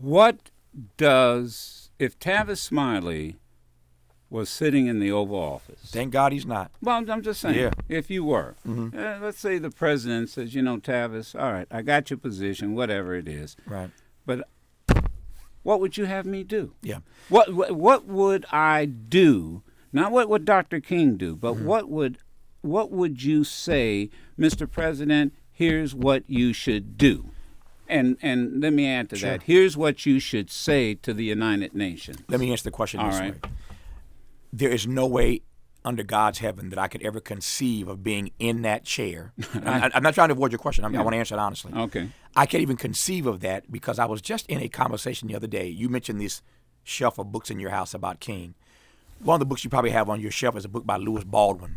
What if Tavis Smiley was sitting in the Oval Office? Thank God he's not. Well, I'm just saying, Yeah. if you were, let's say the president says, Tavis, all right, I got your position, whatever it is. Right. But what would you have me do? Yeah. What would I do? Not what would Dr. King do, but what would you say, Mr. President, here's what you should do? And let me add to that. Here's what you should say to the United Nations. Let me answer the question All this right. way. There is no way under God's heaven that I could ever conceive of being in that chair. I'm not trying to avoid your question. I want to answer it honestly. Okay. I can't even conceive of that because I was just in a conversation the other day. You mentioned this shelf of books in your house about King. One of the books you probably have on your shelf is a book by Lewis Baldwin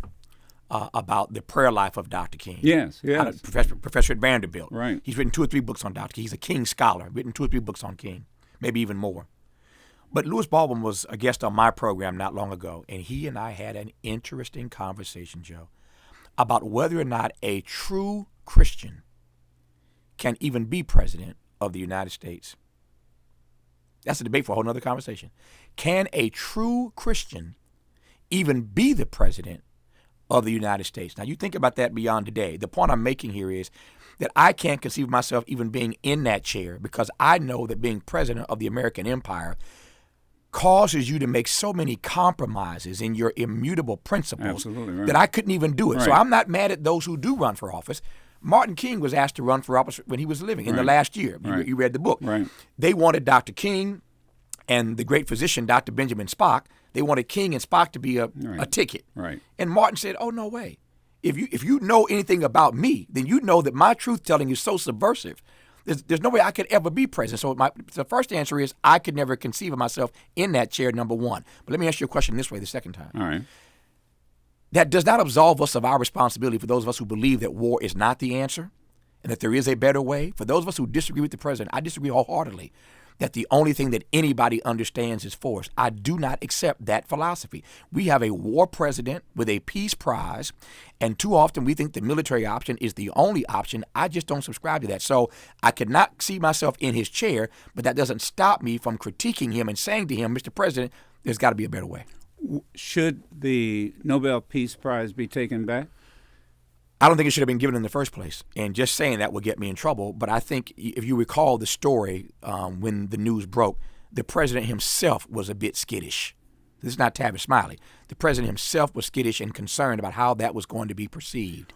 about the prayer life of Dr. King. Yes. Professor at Vanderbilt. Right. He's written 2 or 3 books on Dr. King. He's a King scholar, written 2 or 3 books on King, maybe even more. But Lewis Baldwin was a guest on my program not long ago, and he and I had an interesting conversation, Joe, about whether or not a true Christian can even be president of the United States. That's a debate for a whole other conversation. Can a true Christian even be the president of the United States? Now, you think about that beyond today. The point I'm making here is that I can't conceive of myself even being in that chair because I know that being president of the American empire causes you to make so many compromises in your immutable principles that I couldn't even do it. So I'm not mad at those who do run for office. Martin King was asked to run for office when he was living in the last year. You read the book. Right. They wanted Dr. King and the great physician, Dr. Benjamin Spock. They wanted King and Spock to be a ticket. Right. And Martin said, oh, no way. If you know anything about me, then you know that my truth-telling is so subversive. There's no way I could ever be president. So the first answer is I could never conceive of myself in that chair, number one. But let me ask you a question this way the second time. All right. That does not absolve us of our responsibility for those of us who believe that war is not the answer and that there is a better way. For those of us who disagree with the president, I disagree wholeheartedly that the only thing that anybody understands is force. I do not accept that philosophy. We have a war president with a peace prize, and too often we think the military option is the only option. I just don't subscribe to that. So I could not see myself in his chair, but that doesn't stop me from critiquing him and saying to him, Mr. President, there's got to be a better way. Should the Nobel Peace Prize be taken back? I don't think it should have been given in the first place. And just saying that will get me in trouble. But I think if you recall the story when the news broke, the president himself was a bit skittish. This is not Tavis Smiley. The president himself was skittish and concerned about how that was going to be perceived.